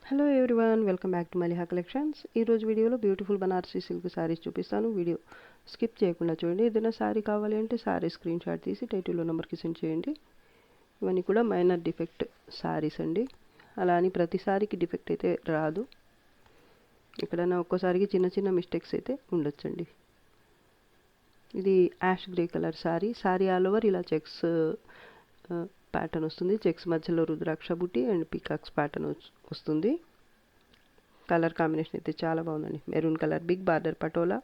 Hello everyone, welcome back to Maliha collections. ఈరోజు వీడియోలో beautiful Banarasi silk saris చూపిస్తాను. వీడియో స్కిప్ చేయకుండా చూడండి. ఏదైనా శారీ కావాలి అంటే శారీ స్క్రీన్ షాట్ తీసి టైటిల్లో నెంబర్కి సెండ్ చేయండి. ఇవన్నీ కూడా మైనర్ డిఫెక్ట్ శారీస్ అండి. అలా అని ప్రతి శారీకి డిఫెక్ట్ అయితే రాదు. ఎక్కడైనా ఒక్కోసారికి చిన్న చిన్న మిస్టేక్స్ అయితే ఉండొచ్చండి. ఇది ash grey colour sari all over ఇలా చెక్స్ ప్యాటర్న్ వస్తుంది. చెక్స్ మధ్యలో రుద్రాక్ష బుట్టి అండ్ పీకాక్స్ ప్యాటర్న్ వస్తుంది. కలర్ కాంబినేషన్ అయితే చాలా బాగుందండి. Maroon colour big border patola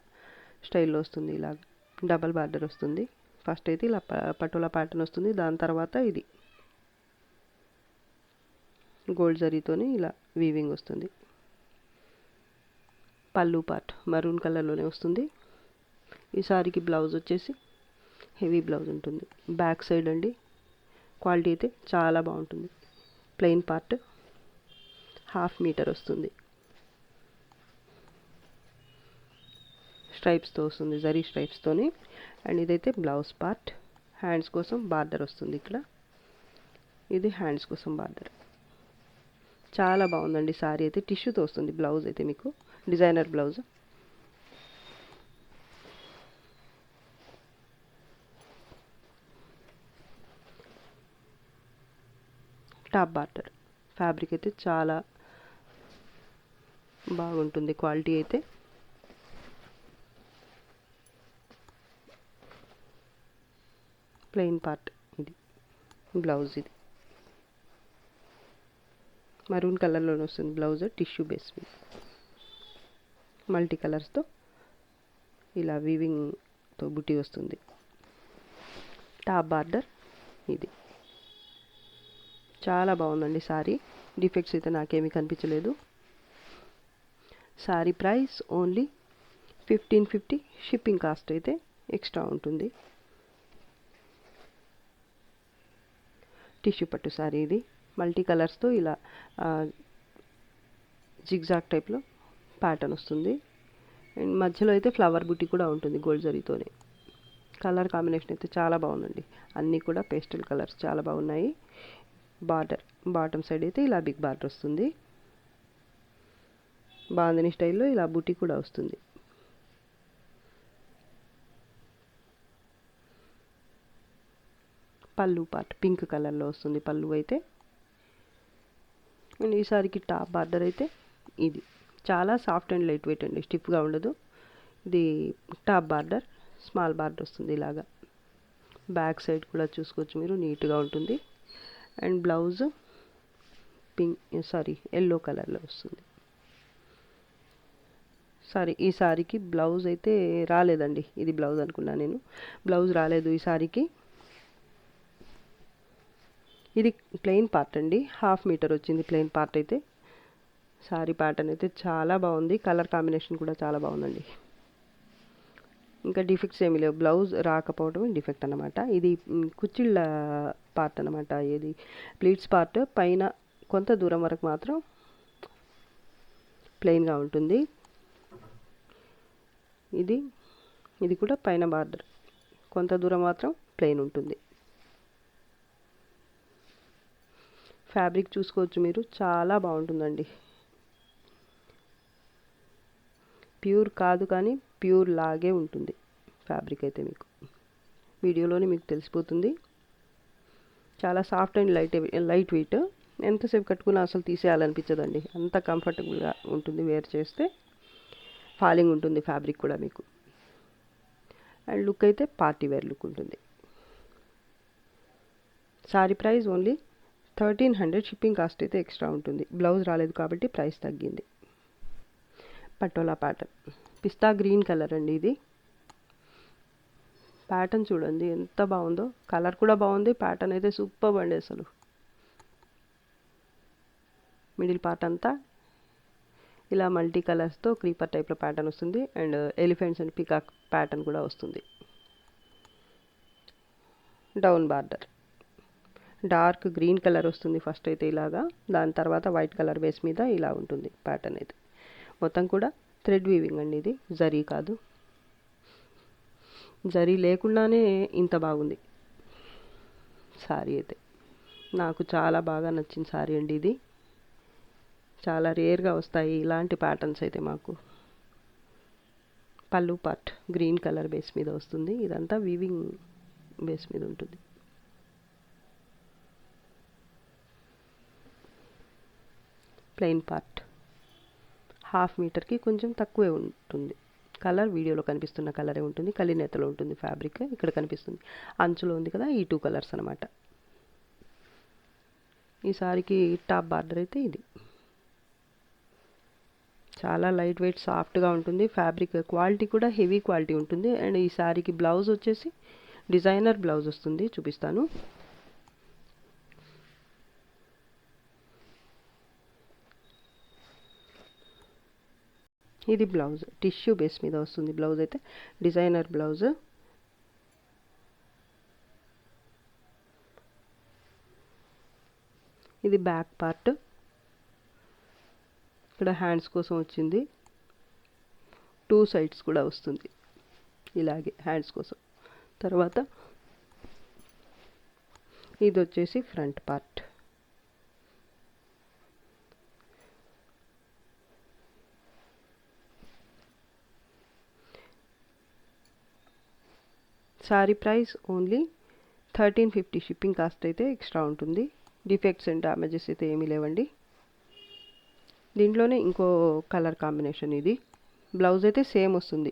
స్టైల్లో వస్తుంది. ఇలా డబల్ బార్డర్ వస్తుంది. ఫస్ట్ అయితే ఇలా పటోలా ప్యాటర్న్ వస్తుంది. దాని తర్వాత ఇది గోల్డ్ జరీతోని ఇలా వీవింగ్ వస్తుంది. పళ్ళు పార్ట్ మరూన్ కలర్లోనే వస్తుంది. ఈ సారీకి బ్లౌజ్ వచ్చేసి హెవీ బ్లౌజ్ ఉంటుంది. బ్యాక్ సైడ్ అండి క్వాలిటీ అయితే చాలా బాగుంటుంది. ప్లెయిన్ పార్ట్ 1/2 మీటర్ వస్తుంది. స్ట్రైప్స్తో వస్తుంది, జరీ స్ట్రైప్స్తోని. అండ్ ఇదైతే బ్లౌజ్ పార్ట్. హ్యాండ్స్ కోసం బార్డర్ వస్తుంది. ఇక్కడ ఇది హ్యాండ్స్ కోసం బార్డర్. చాలా బాగుందండి సారీ అయితే. టిష్యూతో వస్తుంది బ్లౌజ్ అయితే మీకు, designer blouse. Top border. Fabric అయితే చాలా బాగుంటుంది. క్వాలిటీ అయితే ప్లెయిన్ పార్ట్. ఇది బ్లౌజ్. ఇది మరూన్ కలర్లోనే వస్తుంది బ్లౌజ్. టిష్యూ బేస్ మీద మల్టీ కలర్స్తో ఇలా వీవింగ్తో బుట్టి వస్తుంది. Top border. ఇది చాలా బాగుందండి సారీ. డిఫెక్ట్స్ అయితే నాకేమీ కనిపించలేదు. Sorry price only 1550. Shipping cost అయితే ఎక్స్ట్రా ఉంటుంది. టిష్యూ పట్టు సారీ. ఇది మల్టీ కలర్స్తో ఇలా జిగ్జాగ్ టైప్లో ప్యాటర్న్ వస్తుంది. అండ్ మధ్యలో అయితే ఫ్లవర్ బుట్టి కూడా ఉంటుంది గోల్డ్ జరీతోనే. కలర్ కాంబినేషన్ అయితే చాలా బాగుందండి. అన్నీ కూడా పేస్టల్ కలర్స్ చాలా బాగున్నాయి. బార్డర్ బాటమ్ సైడ్ అయితే ఇలా బిగ్ బార్డర్ వస్తుంది. బాందిని స్టైల్లో ఇలా బుట్టి కూడా వస్తుంది. పళ్ళు పార్ట్ పింక్ కలర్లో వస్తుంది పళ్ళు అయితే. అండ్ ఈ సారీకి టాప్ బార్డర్ అయితే ఇది చాలా సాఫ్ట్ అండ్ లైట్ వెయిట్ అండి. స్టిఫ్గా ఉండదు. ఇది టాప్ బార్డర్. స్మాల్ బార్డర్ వస్తుంది ఇలాగా. బ్యాక్ సైడ్ కూడా చూసుకోవచ్చు మీరు, నీట్గా ఉంటుంది. అండ్ బ్లౌజ్ ఎల్లో కలర్లో వస్తుంది. ఈ సారీకి బ్లౌజ్ అయితే రాలేదండి. ఇది బ్లౌజ్ అనుకున్నా నేను. బ్లౌజ్ రాలేదు ఈ సారీకి. ఇది ప్లెయిన్ పార్ట్ అండి. 1/2 మీటర్ వచ్చింది ప్లెయిన్ పార్ట్ అయితే. సారీ ప్యాటర్న్ అయితే చాలా బాగుంది. కలర్ కాంబినేషన్ కూడా చాలా బాగుందండి. ఇంకా డిఫెక్ట్స్ ఏమీ లేవు. బ్లౌజ్ రాకపోవడం డిఫెక్ట్ అన్నమాట. ఇది కుచ్చిళ్ళ పార్ట్ అన్నమాట. ఇది ప్లీట్స్ పార్ట్. పైన కొంత దూరం వరకు మాత్రం ప్లెయిన్గా ఉంటుంది. ఇది కూడా పైన బార్డర్. కొంత దూరం మాత్రం ప్లెయిన్ ఉంటుంది. ఫ్యాబ్రిక్ చూసుకోవచ్చు మీరు, చాలా బాగుంటుందండి. ప్యూర్ కాదు కానీ ప్యూర్ లాగే ఉంటుంది ఫ్యాబ్రిక్ అయితే. మీకు వీడియోలోనే మీకు తెలిసిపోతుంది. చాలా సాఫ్ట్ అండ్ లైట్ వెయిట్. ఎంతసేపు కట్టుకున్నా అసలు తీసేయాలనిపించదండి. అంత కంఫర్టబుల్గా ఉంటుంది వేర్ చేస్తే. ఫాలింగ్ ఉంటుంది ఫ్యాబ్రిక్ కూడా మీకు. అండ్ లుక్ అయితే పార్టీ వేర్ లుక్ ఉంటుంది. Sorry price only 1300. Shipping cost అయితే ఎక్స్ట్రా ఉంటుంది. బ్లౌజ్ రాలేదు కాబట్టి ప్రైస్ తగ్గింది. పటోలా ప్యాటర్న్. పిస్తా గ్రీన్ కలర్ అండి. ఇది ప్యాటర్న్ చూడండి ఎంత బాగుందో. కలర్ కూడా బాగుంది. ప్యాటర్న్ అయితే సూపర్ అండి అసలు. మిడిల్ పార్ట్ అంతా ఇలా మల్టీ కలర్స్తో క్రీపర్ టైప్లో ప్యాటర్న్ వస్తుంది. And elephants and peacock pattern కూడా వస్తుంది. Down border. Dark green colour వస్తుంది ఫస్ట్ అయితే ఇలాగా. దాని తర్వాత వైట్ కలర్ బేస్ మీద ఇలా ఉంటుంది ప్యాటర్న్ అయితే. మొత్తం కూడా థ్రెడ్ వీవింగ్ అండి. ఇది జరీ కాదు. జరీ లేకుండానే ఇంత బాగుంది సారీ అయితే. నాకు చాలా బాగా నచ్చిన సారీ అండి ఇది. చాలా రేర్గా వస్తాయి ఇలాంటి ప్యాటర్న్స్ అయితే మాకు. పళ్ళు పార్ట్ గ్రీన్ కలర్ బేస్ మీద వస్తుంది. ఇదంతా వీవింగ్ బేస్ మీద ఉంటుంది. ప్లెయిన్ పార్ట్ 1/2 మీటర్కి కొంచెం తక్కువే ఉంటుంది. కలర్ వీడియోలో కనిపిస్తున్న కలరే ఉంటుంది. కలినేతలో ఉంటుంది ఫ్యాబ్రిక్. ఇక్కడ కనిపిస్తుంది అంచులో ఉంది కదా, ఈ 2 కలర్స్ అనమాట. ఈ సారీకి టాప్ బార్డర్ అయితే ఇది. చాలా లైట్ వెయిట్ సాఫ్ట్గా ఉంటుంది. ఫ్యాబ్రిక్ క్వాలిటీ కూడా హెవీ క్వాలిటీ ఉంటుంది. అండ్ ఈ సారీకి బ్లౌజ్ వచ్చేసి డిజైనర్ బ్లౌజ్ వస్తుంది. చూపిస్తాను. ఇది బ్లౌజ్ టిష్యూ బేస్ మీద వస్తుంది. బ్లౌజ్ అయితే డిజైనర్ బ్లౌజ్. ఇది బ్యాక్ పార్ట్. ఇక్కడ హ్యాండ్స్ కోసం వచ్చింది. 2 సైడ్స్ కూడా వస్తుంది ఇలాగే హ్యాండ్స్ కోసం. తర్వాత ఇది వచ్చేసి front part. Sorry price only 1350. Shipping cost అయితే ఎక్స్ట్రా ఉంటుంది. డిఫెక్ట్స్ అండ్ డ్యామేజెస్ అయితే ఏమీ లేవండి. దీంట్లోనే ఇంకో కలర్ కాంబినేషన్. ఇది బ్లౌజ్ అయితే సేమ్ వస్తుంది.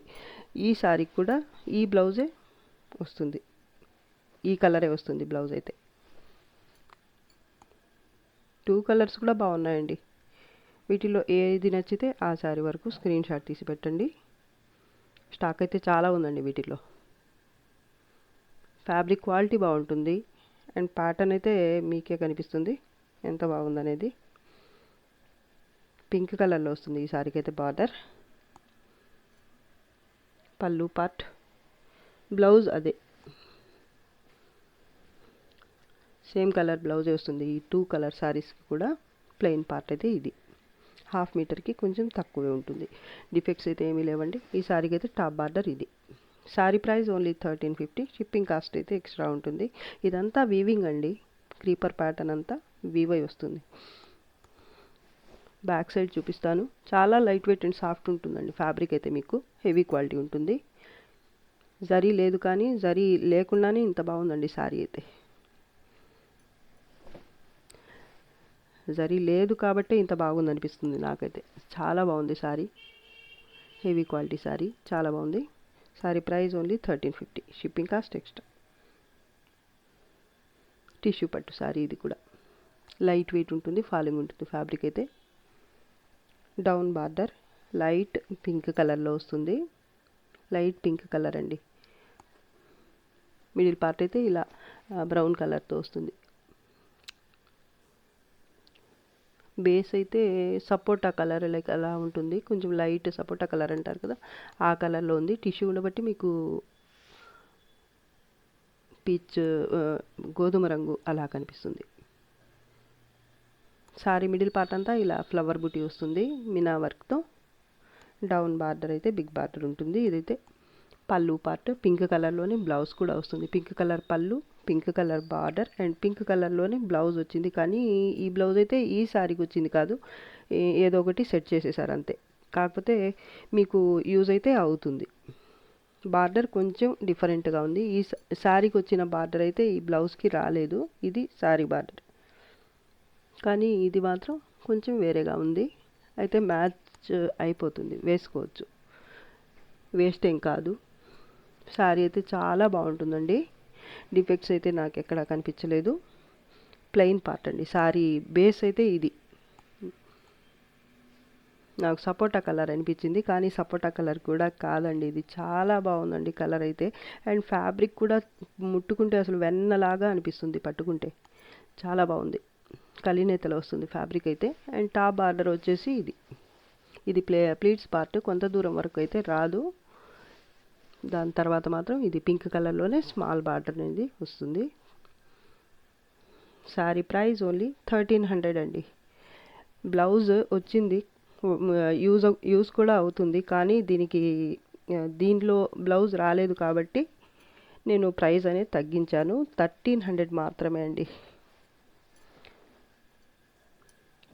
ఈ సారీకి కూడా ఈ బ్లౌజే వస్తుంది. ఈ కలరే వస్తుంది బ్లౌజ్ అయితే. 2 కలర్స్ కూడా బాగున్నాయండి. వీటిలో ఏది నచ్చితే ఆ సారీ వరకు స్క్రీన్ షాట్ తీసి పెట్టండి. స్టాక్ అయితే చాలా ఉందండి వీటిలో. ఫ్యాబ్రిక్ క్వాలిటీ బాగుంటుంది. అండ్ ప్యాటర్న్ అయితే మీకే కనిపిస్తుంది ఎంత బాగుందనేది. పింక్ కలర్లో వస్తుంది ఈ సారీకి అయితే బార్డర్. పళ్ళు పార్ట్, బ్లౌజ్ అదే సేమ్ కలర్ బ్లౌజే వస్తుంది. ఈ 2 కలర్ సారీస్కి కూడా ప్లెయిన్ పార్ట్ అయితే ఇది. 1/2 మీటర్కి కొంచెం తక్కువే ఉంటుంది. డిఫెక్ట్స్ అయితే ఏమీ లేవండి. ఈ సారీకి అయితే టాప్ బార్డర్ ఇది. Sorry price only 1350. Shipping cost అయితే ఎక్స్ట్రా ఉంటుంది. ఇదంతా వీవింగ్ అండి. క్రీపర్ ప్యాటర్న్ అంతా వీవ్ అయి వస్తుంది. బ్యాక్ సైడ్ చూపిస్తాను. చాలా లైట్ వెయిట్ అండ్ సాఫ్ట్ ఉంటుందండి. ఫ్యాబ్రిక్ అయితే మీకు హెవీ క్వాలిటీ ఉంటుంది. జరీ లేదు కానీ జరీ లేకుండానే ఇంత బాగుందండి సారీ అయితే. జరీ లేదు కాబట్టే ఇంత బాగుంది అనిపిస్తుంది నాకైతే. చాలా బాగుంది సారీ. హెవీ క్వాలిటీ సారీ చాలా బాగుంది. Sorry price only 1350. Shipping cost extra. Tissue పట్టు సారీ ఇది కూడా లైట్ వెయిట్ ఉంటుంది. ఫాలింగ్ ఉంటుంది ఫ్యాబ్రిక్ అయితే. డౌన్ బార్డర్ లైట్ పింక్ కలర్లో వస్తుంది. లైట్ పింక్ కలర్ అండి. మిడిల్ పార్ట్ అయితే ఇలా బ్రౌన్ కలర్తో వస్తుంది. బేస్ అయితే సపోటా కలర్ లైక్ అలా ఉంటుంది. కొంచెం లైట్ సపోటా కలర్ అంటారు కదా, ఆ కలర్లో ఉంది. టిష్యూ ఉండబట్టి మీకు పీచ్ గోధుమ రంగు అలా కనిపిస్తుంది. సారీ మిడిల్ పార్ట్ అంతా ఇలా ఫ్లవర్ బుటీ వస్తుంది మినా వర్క్తో. డౌన్ బార్డర్ అయితే బిగ్ బార్డర్ ఉంటుంది. ఇదైతే పళ్ళు పార్ట్. పింక్ కలర్లోనే బ్లౌజ్ కూడా వస్తుంది. పింక్ కలర్ పళ్ళు, pink colour border and pink కలర్లోనే బ్లౌజ్ వచ్చింది. కానీ ఈ బ్లౌజ్ అయితే ఈ సారీకి వచ్చింది కాదు, ఏదో ఒకటి సెట్ చేసేసారు అంతే. కాకపోతే మీకు యూజ్ అయితే అవుతుంది. బార్డర్ కొంచెం డిఫరెంట్గా ఉంది. ఈ శారీకి వచ్చిన బార్డర్ అయితే ఈ బ్లౌజ్కి రాలేదు. ఇది శారీ బార్డర్, కానీ ఇది మాత్రం కొంచెం వేరేగా ఉంది. అయితే మ్యాచ్ అయిపోతుంది, వేసుకోవచ్చు, వేస్ట్ ఏం కాదు. శారీ అయితే చాలా బాగుంటుందండి. డిఫెక్ట్స్ అయితే నాకు ఎక్కడా కనిపించలేదు. ప్లెయిన్ పార్ట్ అండి. శారీ బేస్ అయితే ఇది. నాకు సపోటా కలర్ అనిపించింది, కానీ సపోటా కలర్ కూడా కాదండి. ఇది చాలా బాగుందండి కలర్ అయితే. అండ్ ఫ్యాబ్రిక్ కూడా ముట్టుకుంటే అసలు వెన్నలాగా అనిపిస్తుంది పట్టుకుంటే. చాలా బాగుంది. కలినేతలో వస్తుంది ఫ్యాబ్రిక్ అయితే. అండ్ టాప్ బార్డర్ వచ్చేసి ఇది ప్లీట్స్ పార్ట్. కొంత దూరం వరకు అయితే రాదు. దాని తర్వాత మాత్రం ఇది పింక్ కలర్లోనే స్మాల్ బార్డర్ అనేది వస్తుంది. శారీ ప్రైస్ ఓన్లీ 1300 అండి. బ్లౌజ్ వచ్చింది, యూజ్ కూడా అవుతుంది. కానీ దీనిలో బ్లౌజ్ రాలేదు కాబట్టి నేను ప్రైస్ అనేది తగ్గించాను. 1300 మాత్రమే అండి.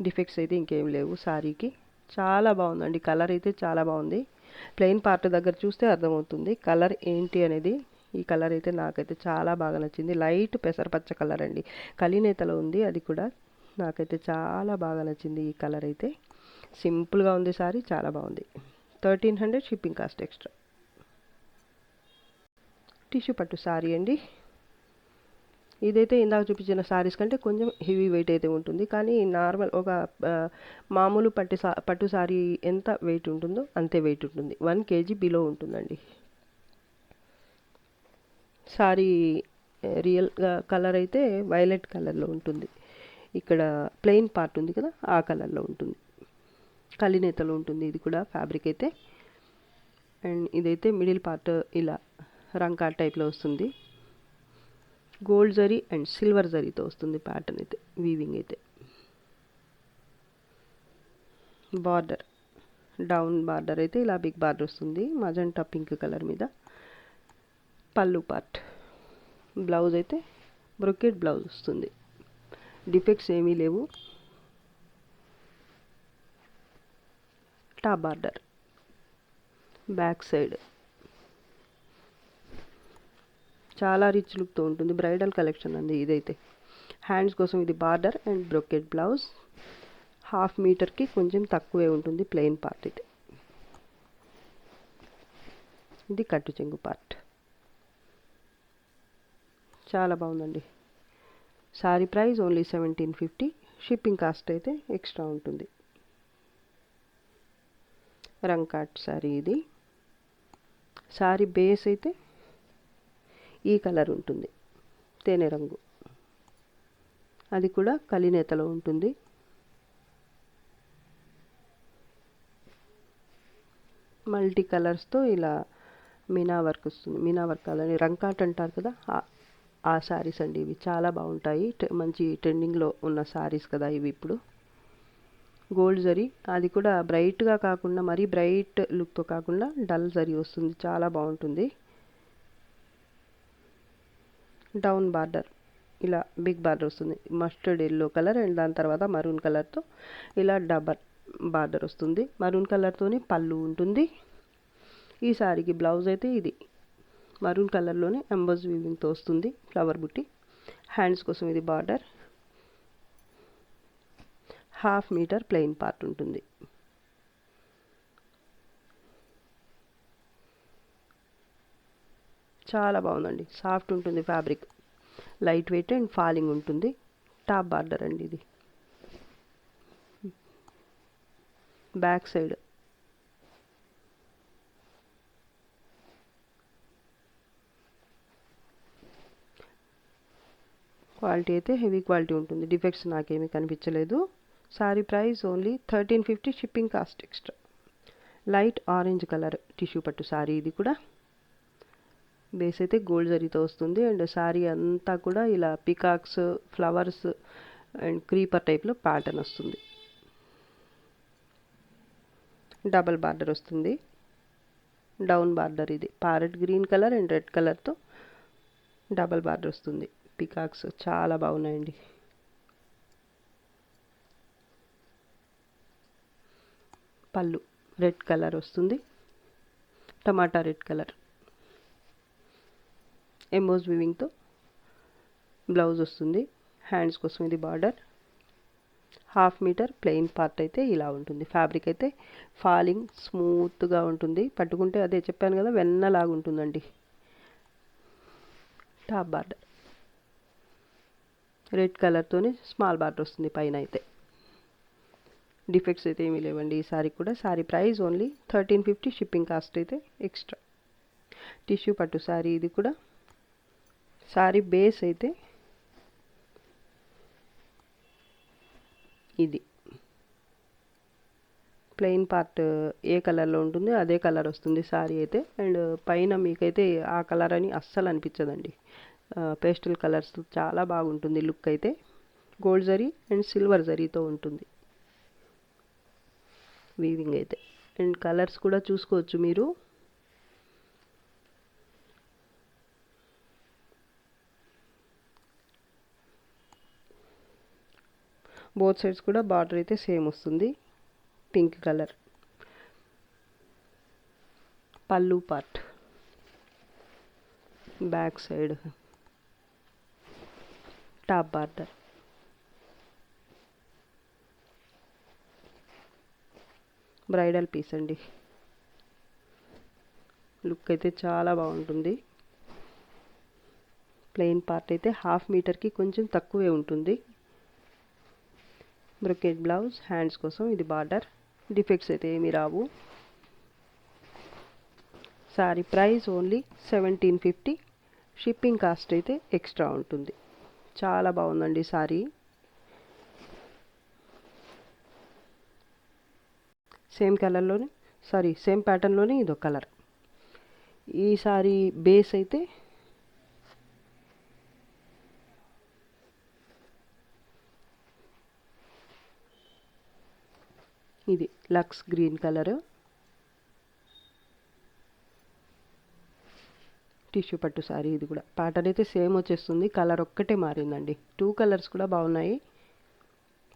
డిఫెక్ట్స్ అయితే ఇంకేం లేవు శారీకి. చాలా బాగుందండి, కలర్ అయితే చాలా బాగుంది. ప్లెయిన్ పార్ట్ దగ్గర చూస్తే అర్థమవుతుంది కలర్ ఏంటి అనేది. ఈ కలర్ అయితే నాకైతే చాలా బాగా నచ్చింది. లైట్ పెసరపచ్చ కలర్ అండి, కలినేతలో ఉంది అది కూడా. నాకైతే చాలా బాగా నచ్చింది ఈ కలర్ అయితే. సింపుల్గా ఉంది సారీ, చాలా బాగుంది. 1300 షిప్పింగ్ కాస్ట్ ఎక్స్ట్రా. టిష్యూ పట్టు సారీ అండి. ఇదైతే ఇందాక చూపించిన సారీస్ కంటే కొంచెం హెవీ వెయిట్ అయితే ఉంటుంది, కానీ నార్మల్ ఒక మామూలు పట్టు సారీ ఎంత వెయిట్ ఉంటుందో అంతే వెయిట్ ఉంటుంది. 1 kg బిలో ఉంటుందండి. సారీ రియల్గా కలర్ అయితే వైలెట్ కలర్లో ఉంటుంది. ఇక్కడ ప్లెయిన్ పార్ట్ ఉంది కదా, ఆ కలర్లో ఉంటుంది. కలినేతలో ఉంటుంది ఇది కూడా ఫ్యాబ్రిక్ అయితే. అండ్ ఇదైతే మిడిల్ పార్ట్ ఇలా రంకా టైప్లో వస్తుంది. గోల్డ్ జరీ అండ్ సిల్వర్ జరీతో వస్తుంది ప్యాటర్న్ అయితే, వీవింగ్ అయితే. బార్డర్ డౌన్ బార్డర్ అయితే ఇలా బిగ్ బార్డర్ వస్తుంది మజంటా పింక్ కలర్ మీద. పళ్ళు పార్ట్, బ్లౌజ్ అయితే బ్రొకెట్ బ్లౌజ్ వస్తుంది. డిఫెక్ట్స్ ఏమీ లేవు. టాప్ బార్డర్, బ్యాక్ సైడ్ చాలా రిచ్ లుక్తో ఉంటుంది. బ్రైడల్ కలెక్షన్ అండి ఇదైతే. హ్యాండ్స్ కోసం ఇది బార్డర్ అండ్ బ్రొకెట్ బ్లౌజ్. 1/2 మీటర్కి కొంచెం తక్కువే ఉంటుంది ప్లెయిన్ పార్ట్ అయితే. ఇది కట్టు చెంగు పార్ట్. చాలా బాగుందండి. Sorry price only 1750. Shipping cost అయితే ఎక్స్ట్రా ఉంటుంది. రంగ్ కాట్ సారీ ఇది. సారీ బేస్ అయితే ఈ కలర్ ఉంటుంది, తేనె రంగు. అది కూడా కలినేతలో ఉంటుంది. మల్టీ కలర్స్తో ఇలా మీనా వర్క్ వస్తుంది. మీనా వర్క్ కాదని రంగ్ కాట్ అంటారు కదా, ఆ శారీస్ అండి ఇవి. చాలా బాగుంటాయి, మంచి ట్రెండింగ్లో ఉన్న శారీస్ కదా ఇవి ఇప్పుడు. గోల్డ్ జరీ, అది కూడా బ్రైట్గా కాకుండా మరీ బ్రైట్ లుక్తో కాకుండా డల్ జరీ వస్తుంది, చాలా బాగుంటుంది. డౌన్ బార్డర్ ఇలా బిగ్ బార్డర్ వస్తుంది, మస్టర్డ్ ఎల్లో కలర్ అండ్ దాని తర్వాత మరూన్ కలర్తో ఇలా డబల్ బార్డర్ వస్తుంది. మరూన్ కలర్తోనే పళ్ళు ఉంటుంది. ఈ సారీకి బ్లౌజ్ అయితే ఇది మరూన్ కలర్లోనే ఎంబోజ్ వీవింగ్తో వస్తుంది, ఫ్లవర్ బుట్టి. హ్యాండ్స్ కోసం ఇది బార్డర్. 1/2 మీటర్ ప్లెయిన్ పార్ట్ ఉంటుంది. చాలా బాగుందండి, సాఫ్ట్ ఉంటుంది fabric, light weight and falling ఉంటుంది. టాప్ బార్డర్ అండి ఇది. బ్యాక్ సైడ్ క్వాలిటీ అయితే హెవీ క్వాలిటీ ఉంటుంది, డిఫెక్ట్స్ నాకేమీ కనిపించలేదు. Sorry price only 1350. Shipping cost extra. Light orange colour tissue పట్టు సారీ ఇది కూడా. బేస్ అయితే గోల్డ్ జరీతో వస్తుంది అండ్ సారీ అంతా కూడా ఇలా పికాక్స్, ఫ్లవర్స్ అండ్ క్రీపర్ టైప్లో ప్యాటర్న్ వస్తుంది. డబల్ బార్డర్ వస్తుంది, డౌన్ బార్డర్. ఇది parrot green colour and red కలర్తో డబల్ బార్డర్ వస్తుంది. పికాక్స్ చాలా బాగున్నాయండి. పళ్ళు రెడ్ కలర్ వస్తుంది, టమాటా రెడ్ కలర్. ఎంబోజ్ వీవింగ్తో బ్లౌజ్ వస్తుంది. హ్యాండ్స్ కోసం ఇది బార్డర్. 1/2 మీటర్ ప్లెయిన్ పార్ట్ అయితే ఇలా ఉంటుంది. ఫ్యాబ్రిక్ అయితే ఫాలింగ్ స్మూత్గా ఉంటుంది, పట్టుకుంటే అదే చెప్పాను కదా వెన్నలాగా ఉంటుందండి. టాప్ బార్డర్ రెడ్ కలర్తోనే స్మాల్ బార్డర్ వస్తుంది పైన అయితే. డిఫెక్ట్స్ అయితే ఏమీ లేవండి ఈ సారీ కూడా. Sorry price only 1350. Shipping cost అయితే ఎక్స్ట్రా. టిష్యూ పట్టు సారీ ఇది కూడా. సారీ బేస్ అయితే ఇది ప్లెయిన్ పార్ట్ ఏ కలర్లో ఉంటుందో అదే కలర్ వస్తుంది సారీ అయితే. అండ్ పైన మీకైతే ఆ కలర్ అని అస్సలు అనిపించదండి, పేస్టల్ కలర్స్ చాలా బాగుంటుంది లుక్ అయితే. గోల్డ్ జరీ అండ్ సిల్వర్ జరీతో ఉంటుంది వీవింగ్ అయితే. అండ్ కలర్స్ కూడా చూసుకోవచ్చు మీరు. బోత్ సైడ్స్ కూడా బార్డర్ అయితే సేమ్ వస్తుంది, పింక్ కలర్. పళ్ళు part, back side top border. Bridal piece అండి. లుక్ అయితే చాలా బాగుంటుంది. ప్లెయిన్ పార్ట్ అయితే 1/2 మీటర్కి కొంచెం తక్కువే ఉంటుంది. బ్రొకెట్ బ్లౌజ్, హ్యాండ్స్ కోసం ఇది బార్డర్. డిఫెక్ట్స్ అయితే ఏమీ రావు. Sari price only 1750. Shipping cost అయితే ఎక్స్ట్రా ఉంటుంది. చాలా బాగుందండి సారీ. సేమ్ కలర్లోనే, సేమ్ ప్యాటర్న్లోనే ఇదో కలర్. ఈ సారీ బేస్ అయితే ఇది లక్స్ గ్రీన్ కలర్. టిష్యూ పట్టు సారీ. ఇది కూడా ప్యాటర్న్ అయితే సేమ్ వచ్చేస్తుంది, కలర్ ఒక్కటే మారిందండి. 2 కలర్స్ కూడా బాగున్నాయి.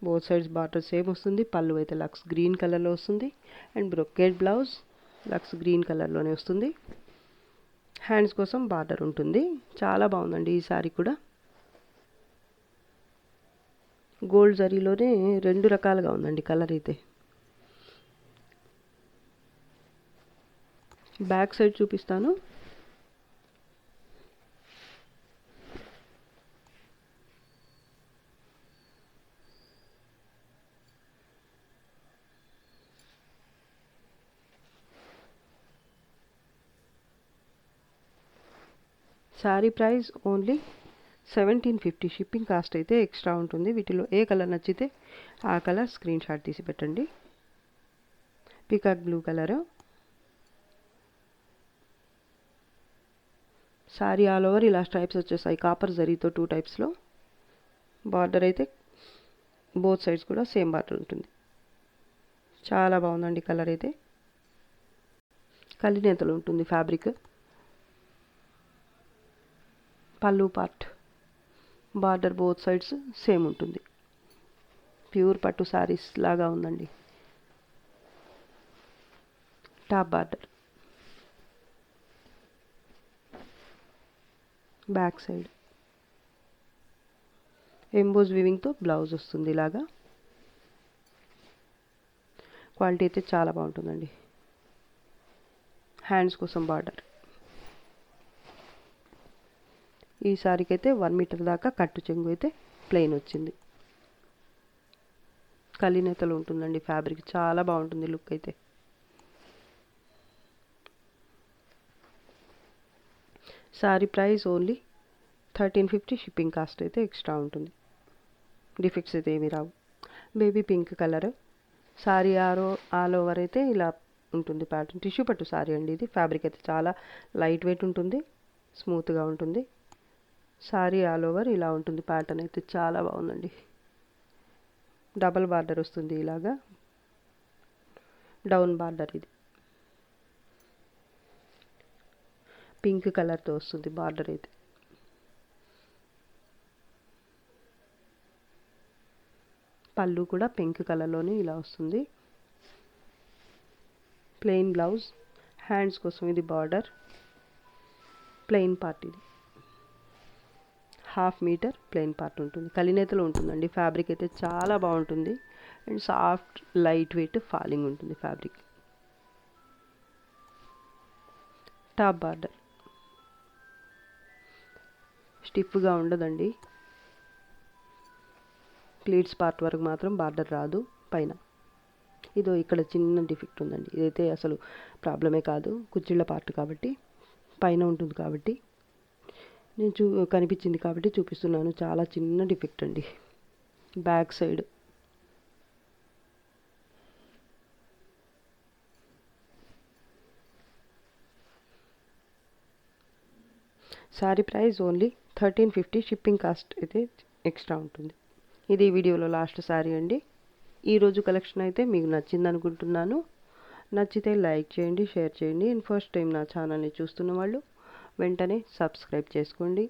బోత్ సైడ్స్ బార్డర్ సేమ్ వస్తుంది. పళ్ళు అయితే లక్స్ గ్రీన్ కలర్లో వస్తుంది. అండ్ బ్రొకెట్ బ్లౌజ్ లక్స్ గ్రీన్ కలర్లోనే వస్తుంది. హ్యాండ్స్ కోసం బార్డర్ ఉంటుంది. చాలా బాగుందండి ఈ సారీ కూడా. గోల్డ్ జరీలోనే 2 రకాలుగా ఉందండి కలర్ అయితే. బ్యాక్ సైడ్ చూపిస్తాను. Sorry price only 1750. Shipping cost అయితే ఎక్స్ట్రా ఉంటుంది. వీటిలో ఏ కలర్ నచ్చితే ఆ కలర్ స్క్రీన్ షాట్ తీసి పెట్టండి. Peacock blue colour. Sari all over ఇలా స్ట్రైప్స్ వచ్చేసాయి కాపర్ జరీతో 2 టైప్స్లో. బార్డర్ అయితే బోత్ సైడ్స్ కూడా సేమ్ బార్డర్ ఉంటుంది. చాలా బాగుందండి కలర్ అయితే. కలినేతలు ఉంటుంది ఫ్యాబ్రిక్. పళ్ళు part, border both sides same ఉంటుంది. ప్యూర్ పట్టు సారీస్ లాగా ఉందండి. Top border, back side emboss వీవింగ్తో బ్లౌజ్ వస్తుంది ఇలాగా. క్వాలిటీ అయితే చాలా బాగుంటుందండి. హ్యాండ్స్ కోసం బార్డర్. ఈ సారీకి అయితే 1 మీటర్ దాకా కట్టు చెంగు అయితే ప్లెయిన్ వచ్చింది. కలినేతలు ఉంటుందండి ఫ్యాబ్రిక్. చాలా బాగుంటుంది లుక్ అయితే. Sari price only 1350. Shipping cost అయితే ఎక్స్ట్రా ఉంటుంది. డిఫెక్ట్స్ అయితే ఏమీ రావు. Baby pink colour. Sari all over అయితే ఇలా ఉంటుంది ప్యాటర్న్. టిష్యూ పట్టు సారీ అండి ఇది. ఫ్యాబ్రిక్ అయితే చాలా లైట్ వెయిట్ ఉంటుంది, స్మూత్గా ఉంటుంది. సారీ ఆల్ ఓవర్ ఇలా ఉంటుంది. ప్యాటర్న్ అయితే చాలా బాగుందండి. డబల్ బార్డర్ వస్తుంది ఇలాగా. డౌన్ బార్డర్ ఇది. పింక్ కలర్తో వస్తుంది బార్డర్ అయితే. పళ్ళు కూడా పింక్ కలర్లోనే ఇలా వస్తుంది. Plain blouse. హ్యాండ్స్ కోసం ఇది బార్డర్. ప్లెయిన్ పార్ట్ ఇది. 1/2 మీటర్ ప్లెయిన్ పార్ట్ ఉంటుంది. కలినేతలో ఉంటుందండి. ఫ్యాబ్రిక్ అయితే చాలా బాగుంటుంది. And soft light weight falling ఉంటుంది ఫ్యాబ్రిక్. టాప్ బార్డర్ స్టిఫ్గా ఉండదండి. ప్లీట్స్ పార్ట్ వరకు మాత్రం బార్డర్ రాదు పైన. ఇదో ఇక్కడ చిన్న డిఫెక్ట్ ఉందండి. ఇదైతే అసలు ప్రాబ్లమే కాదు, కుచ్చిళ్ళ పార్ట్ కాబట్టి పైన ఉంటుంది కాబట్టి నేను కనిపించింది కాబట్టి చూపిస్తున్నాను. చాలా చిన్న డిఫెక్ట్ అండి. Back side sorry price only 1350. Shipping cost అయితే ఎక్స్ట్రా ఉంటుంది. ఇది వీడియోలో లాస్ట్ సారీ అండి. ఈరోజు కలెక్షన్ అయితే మీకు నచ్చింది అనుకుంటున్నాను. నచ్చితే లైక్ చేయండి, షేర్ చేయండి. అండ్ ఫస్ట్ టైం నా ఛానల్ని చూస్తున్న వాళ్ళు వెంటనే సబ్స్క్రైబ్ చేసుకోండి.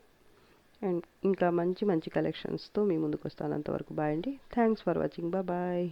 అండ్ ఇంకా మంచి మంచి కలెక్షన్స్తో మీ ముందుకు వస్తాను. అంతవరకు బాయ్ అండి. Thanks for watching. బాయ్.